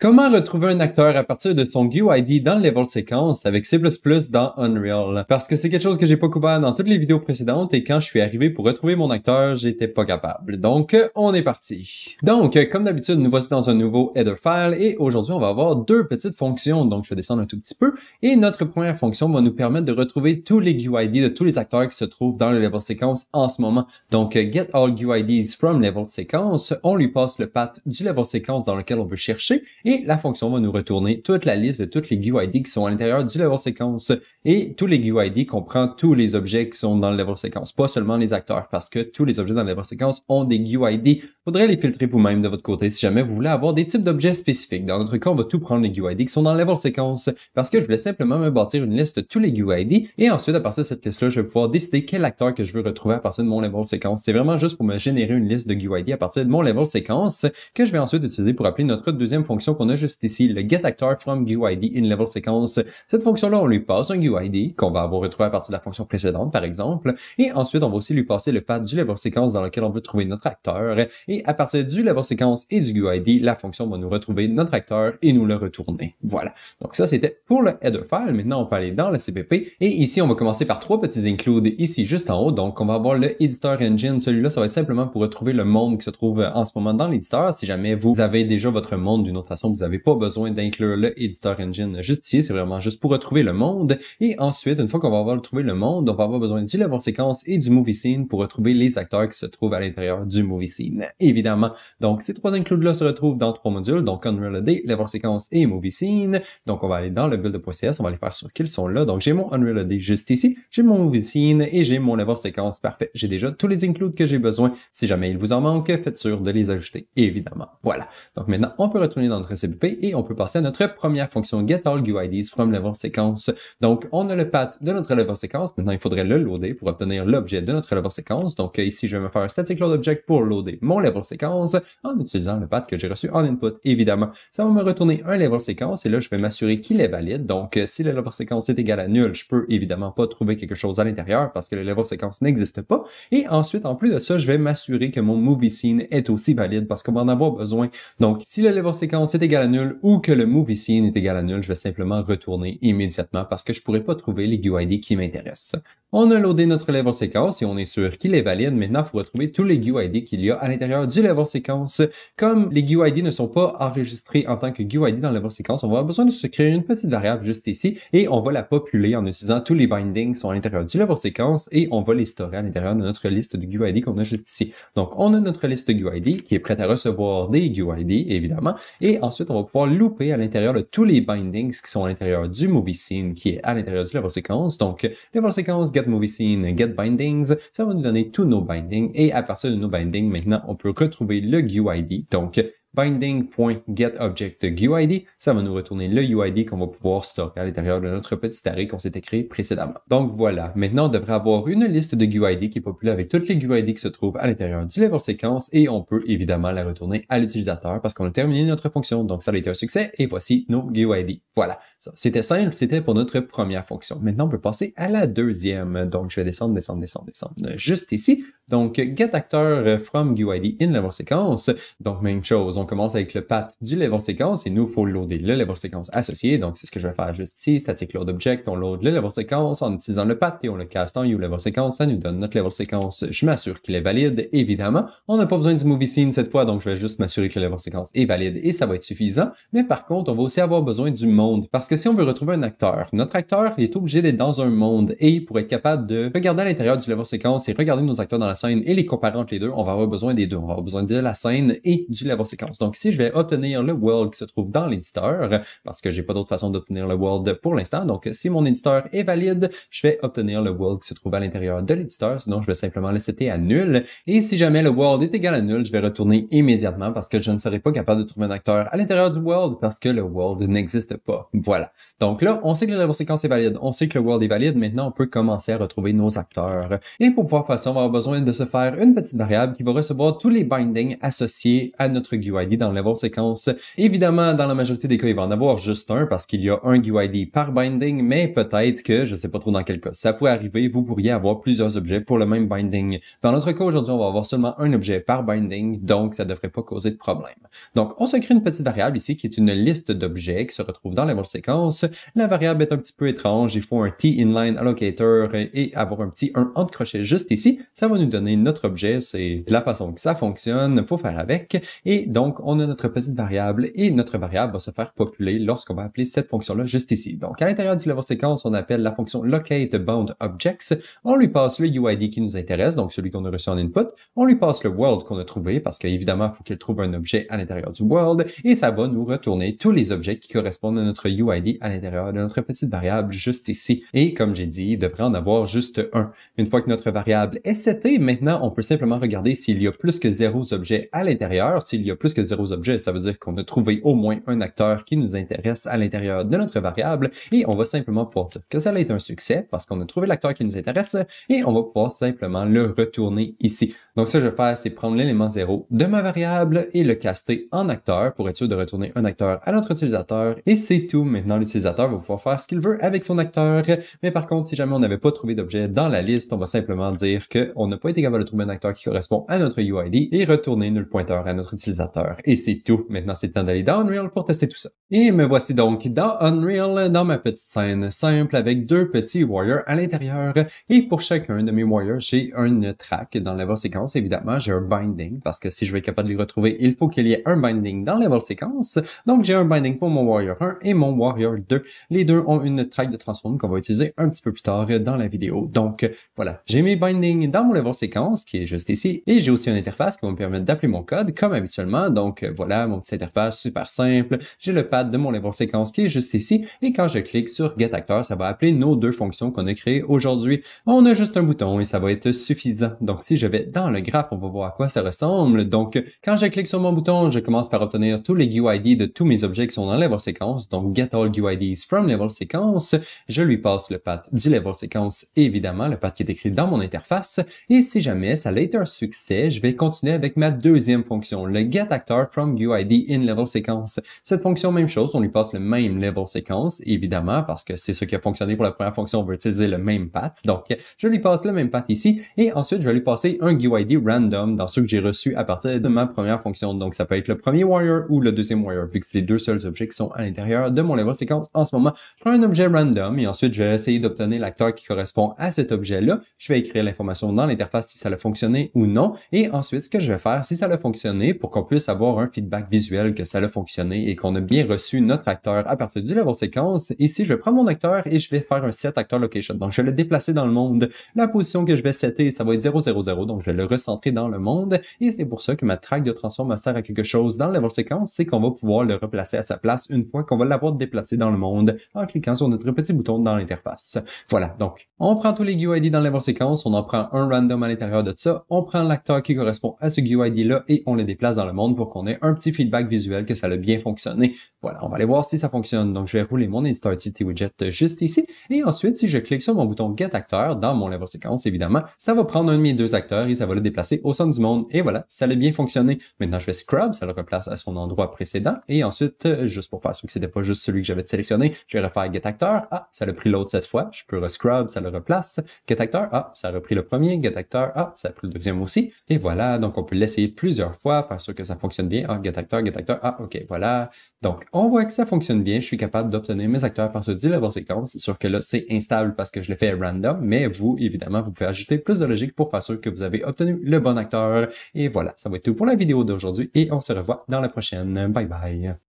Comment retrouver un acteur à partir de son GUID dans le level séquence avec C++ dans Unreal? Parce que c'est quelque chose que j'ai pas couvert dans toutes les vidéos précédentes et quand je suis arrivé pour retrouver mon acteur, j'étais pas capable. Donc, on est parti. Donc, comme d'habitude, nous voici dans un nouveau header file et aujourd'hui, on va avoir deux petites fonctions. Donc, je vais descendre un tout petit peu et notre première fonction va nous permettre de retrouver tous les GUID de tous les acteurs qui se trouvent dans le level séquence en ce moment. Donc, get all GUIDs from level séquence, on lui passe le path du level séquence dans lequel on veut chercher. Et la fonction va nous retourner toute la liste de tous les GUID qui sont à l'intérieur du level séquence. Et tous les GUID comprend tous les objets qui sont dans le level séquence, pas seulement les acteurs, parce que tous les objets dans le level séquence ont des GUID. Faudrait les filtrer vous-même de votre côté si jamais vous voulez avoir des types d'objets spécifiques. Dans notre cas, on va tout prendre les GUID qui sont dans le level séquence, parce que je voulais simplement me bâtir une liste de tous les GUID. Et ensuite, à partir de cette liste-là, je vais pouvoir décider quel acteur que je veux retrouver à partir de mon level séquence. C'est vraiment juste pour me générer une liste de GUID à partir de mon level séquence, que je vais ensuite utiliser pour appeler notre deuxième fonction qu'on a juste ici, le getActor from GUID in level séquence. Cette fonction-là, on lui passe un GUID qu'on va avoir retrouvé à partir de la fonction précédente, par exemple. Et ensuite, on va aussi lui passer le path du level séquence dans lequel on veut trouver notre acteur. Et à partir du level séquence et du GUID, la fonction va nous retrouver notre acteur et nous le retourner. Voilà. Donc ça, c'était pour le header file. Maintenant, on peut aller dans le CPP. Et ici, on va commencer par trois petits includes ici, juste en haut. Donc, on va avoir le editor engine. Celui-là, ça va être simplement pour retrouver le monde qui se trouve en ce moment dans l'éditeur. Si jamais vous avez déjà votre monde d'une autre façon, vous n'avez pas besoin d'inclure le editor engine juste ici. C'est vraiment juste pour retrouver le monde. Et ensuite, une fois qu'on va avoir retrouvé le monde, on va avoir besoin du level séquence et du movie scene pour retrouver les acteurs qui se trouvent à l'intérieur du movie scene. Évidemment. Donc, ces trois includes-là se retrouvent dans trois modules. Donc, Unreal.AD, level séquence et movie scene. Donc, on va aller dans le build.cs. On va aller faire sur qu'ils sont là. Donc, j'ai mon Unreal.AD juste ici. J'ai mon movie scene et j'ai mon level séquence. Parfait. J'ai déjà tous les includes que j'ai besoin. Si jamais il vous en manque, faites sûr de les ajouter. Évidemment. Voilà. Donc, maintenant, on peut retourner dans notre CPP et on peut passer à notre première fonction getAllGUIDs from level séquence. Donc, on a le path de notre level séquence. Maintenant, il faudrait le loader pour obtenir l'objet de notre level séquence. Donc, ici, je vais me faire un static load object pour loader mon level séquence en utilisant le path que j'ai reçu en input. Évidemment, ça va me retourner un level séquence et là, je vais m'assurer qu'il est valide. Donc, si le level séquence est égal à nul, je peux évidemment pas trouver quelque chose à l'intérieur parce que le level séquence n'existe pas. Et ensuite, en plus de ça, je vais m'assurer que mon movie scene est aussi valide parce qu'on va en avoir besoin. Donc, si le level séquence est égal à nul ou que le movie scene est égal à nul, je vais simplement retourner immédiatement parce que je pourrais pas trouver les GUID qui m'intéressent. On a loadé notre level séquence et on est sûr qu'il est valide. Maintenant, il faut retrouver tous les GUID qu'il y a à l'intérieur du level séquence. Comme les GUID ne sont pas enregistrés en tant que GUID dans le level séquence, on va avoir besoin de se créer une petite variable juste ici et on va la populer en utilisant tous les bindings qui sont à l'intérieur du level séquence et on va les storer à l'intérieur de notre liste de GUID qu'on a juste ici. Donc, on a notre liste de GUID qui est prête à recevoir des GUID, évidemment, et ensuite, on va pouvoir looper à l'intérieur de tous les bindings qui sont à l'intérieur du movie scene qui est à l'intérieur du level séquence. Donc, level séquence, get movie scene, get bindings, ça va nous donner tous nos bindings et à partir de nos bindings, maintenant, on peut retrouver le GUID. Donc, binding.getObjectGUID, ça va nous retourner le UID qu'on va pouvoir stocker à l'intérieur de notre petit array qu'on s'était créé précédemment. Donc voilà, maintenant on devrait avoir une liste de GUID qui est populée avec toutes les GUID qui se trouvent à l'intérieur du level séquence et on peut évidemment la retourner à l'utilisateur parce qu'on a terminé notre fonction. Donc ça a été un succès et voici nos GUID. Voilà, ça c'était simple, c'était pour notre première fonction. Maintenant on peut passer à la deuxième. Donc je vais descendre juste ici. Donc getActor from GUID in level séquence. Donc même chose. On commence avec le path du level séquence et nous, il faut loader le level séquence associé. Donc, c'est ce que je vais faire juste ici. Static load object, on load le level séquence en utilisant le path et on le cast en uLevel séquence. Ça nous donne notre level séquence. Je m'assure qu'il est valide, évidemment. On n'a pas besoin du movie scene cette fois, donc je vais juste m'assurer que le level séquence est valide et ça va être suffisant. Mais par contre, on va aussi avoir besoin du monde parce que si on veut retrouver un acteur, notre acteur est obligé d'être dans un monde et pour être capable de regarder à l'intérieur du level séquence et regarder nos acteurs dans la scène et les comparer entre les deux, on va avoir besoin des deux. On va avoir besoin de la scène et du level séquence. Donc ici, je vais obtenir le world qui se trouve dans l'éditeur parce que j'ai pas d'autre façon d'obtenir le world pour l'instant. Donc, si mon éditeur est valide, je vais obtenir le world qui se trouve à l'intérieur de l'éditeur. Sinon, je vais simplement le setter à nul. Et si jamais le world est égal à nul, je vais retourner immédiatement parce que je ne serai pas capable de trouver un acteur à l'intérieur du world parce que le world n'existe pas. pas. Voilà. Donc là, on sait que le level séquence est valide, on sait que le world est valide, maintenant on peut commencer à retrouver nos acteurs. Et pour pouvoir faire ça, on va avoir besoin de se faire une petite variable qui va recevoir tous les bindings associés à notre GUID dans le level séquence. Évidemment, dans la majorité des cas, il va en avoir juste un parce qu'il y a un GUID par binding, mais peut-être que, je sais pas trop dans quel cas, ça pourrait arriver, vous pourriez avoir plusieurs objets pour le même binding. Dans notre cas, aujourd'hui, on va avoir seulement un objet par binding, donc ça devrait pas causer de problème. Donc, on se crée une petite variable ici qui est une liste d'objets qui se retrouve dans level séquence. La variable est un petit peu étrange, il faut un t-inline allocator et avoir un petit 1 entre crochets juste ici. Ça va nous donner notre objet, c'est la façon que ça fonctionne, faut faire avec. Et donc, on a notre petite variable et notre variable va se faire populer lorsqu'on va appeler cette fonction-là juste ici. Donc, à l'intérieur du level séquence, on appelle la fonction locateBoundObjects. On lui passe le UID qui nous intéresse, donc celui qu'on a reçu en input. On lui passe le world qu'on a trouvé parce qu'évidemment, il faut qu'il trouve un objet à l'intérieur du world et ça va nous retourner tous les objets qui correspondent à notre UID à l'intérieur de notre petite variable juste ici. Et comme j'ai dit, il devrait en avoir juste un. Une fois que notre variable est setée, maintenant, on peut simplement regarder s'il y a plus que 0 objets à l'intérieur. S'il y a plus que 0 objets, ça veut dire qu'on a trouvé au moins un acteur qui nous intéresse à l'intérieur de notre variable et on va simplement pouvoir dire que ça a été un succès parce qu'on a trouvé l'acteur qui nous intéresse et on va pouvoir simplement le retourner ici. Donc, ce que je vais faire, c'est prendre l'élément 0 de ma variable et le caster en acteur pour être sûr de retourner un acteur à notre utilisateur. Et c'est tout. Maintenant, l'utilisateur va pouvoir faire ce qu'il veut avec son acteur. Mais par contre, si jamais on n'avait pas trouvé d'objet dans la liste, on va simplement dire qu'on n'a pas été capable de trouver un acteur qui correspond à notre UID et retourner null pointeur à notre utilisateur. Et c'est tout. Maintenant, c'est le temps d'aller dans Unreal pour tester tout ça. Et me voici donc dans Unreal, dans ma petite scène simple avec deux petits warriors à l'intérieur. Et pour chacun de mes warriors, j'ai une track dans level séquence. Évidemment, j'ai un binding parce que si je veux être capable de les retrouver, il faut qu'il y ait un binding dans level séquence. Donc, j'ai un binding pour mon warrior 1 et mon warrior 2. Les deux ont une track de transform qu'on va utiliser un petit peu plus tard dans la vidéo. Donc, voilà. J'ai mes bindings dans mon level séquence qui est juste ici. Et j'ai aussi une interface qui va me permettre d'appeler mon code comme habituellement. Donc, voilà, mon petite interface super simple. J'ai le pad de mon level séquence qui est juste ici. Et quand je clique sur getActor, ça va appeler nos deux fonctions qu'on a créées aujourd'hui. On a juste un bouton et ça va être suffisant. Donc, si je vais dans le graphe, on va voir à quoi ça ressemble. Donc, quand je clique sur mon bouton, je commence par obtenir tous les GUID de tous mes objets qui sont dans level séquence. Donc, get all GUIDs from level séquence. Je lui passe le path du level séquence, évidemment, le path qui est écrit dans mon interface. Et si jamais ça a été un succès, je vais continuer avec ma deuxième fonction, le getActor from GUID in level séquence. Cette fonction, même chose, on lui passe le même level séquence, évidemment, parce que c'est ce qui a fonctionné pour la première fonction, on va utiliser le même path. Donc, je lui passe le même path ici. Et ensuite, je vais lui passer un GUID random dans ceux que j'ai reçus à partir de ma première fonction. Donc, ça peut être le premier warrior ou le deuxième warrior, vu que c'est les deux seuls objets qui sont à l'intérieur de mon level séquence en ce moment. Je prends un objet random et ensuite, je vais essayer d'obtenir l'acteur qui correspond à cet objet-là. Je vais écrire l'information dans l'interface si ça a fonctionné ou non. Et ensuite, ce que je vais faire, si ça a fonctionné, pour qu'on puisse avoir un feedback visuel que ça a fonctionné et qu'on a bien reçu notre acteur à partir du level séquence, ici, je vais prendre mon acteur et je vais faire un set actor location. Donc, je vais le déplacer dans le monde. La position que je vais setter, ça va être 0, 0, 0. Donc, je vais le recentrer dans le monde. Et c'est pour ça que ma track de transform sert à quelque chose dans le level séquence, c'est qu'on va pouvoir le replacer à sa place une fois qu'on va l'avoir déplacé dans le monde en cliquant sur notre petit bouton dans l'interface. Voilà, donc on prend tous les GUID dans le level séquence, on en prend un random à l'intérieur de ça, on prend l'acteur qui correspond à ce GUID-là et on le déplace dans le monde pour qu'on ait un petit feedback visuel que ça a bien fonctionné. Voilà, on va aller voir si ça fonctionne. Donc, je vais rouler mon InStartIt widget juste ici. Et ensuite, si je clique sur mon bouton getActor dans mon level séquence, évidemment, ça va prendre un de mes deux acteurs et ça va le déplacer au centre du monde. Et voilà, ça a bien fonctionné. Maintenant, je vais scrub, ça le replace à son endroit précédent. Et ensuite, juste pour faire sûr que c'était pas juste celui que j'avais sélectionné, je vais refaire getActor. Ah, ça a pris l'autre cette fois. Je peux rescrub, ça le replace. getActor, ah, ça a repris le premier. getActor, ah, ça a pris le deuxième aussi. Et voilà, donc on peut l'essayer plusieurs fois, faire sûr que ça fonctionne bien. Ah, getActor, ah, ok, voilà. Donc, on voit que ça fonctionne bien. Je suis capable d'obtenir mes acteurs par ce du level séquence. C'est sûr que là, c'est instable parce que je l'ai fait random, mais vous, évidemment, vous pouvez ajouter plus de logique pour faire sûr que vous avez obtenu le bon acteur. Et voilà, ça va être tout pour la vidéo d'aujourd'hui et on se revoit dans la prochaine. Bye bye!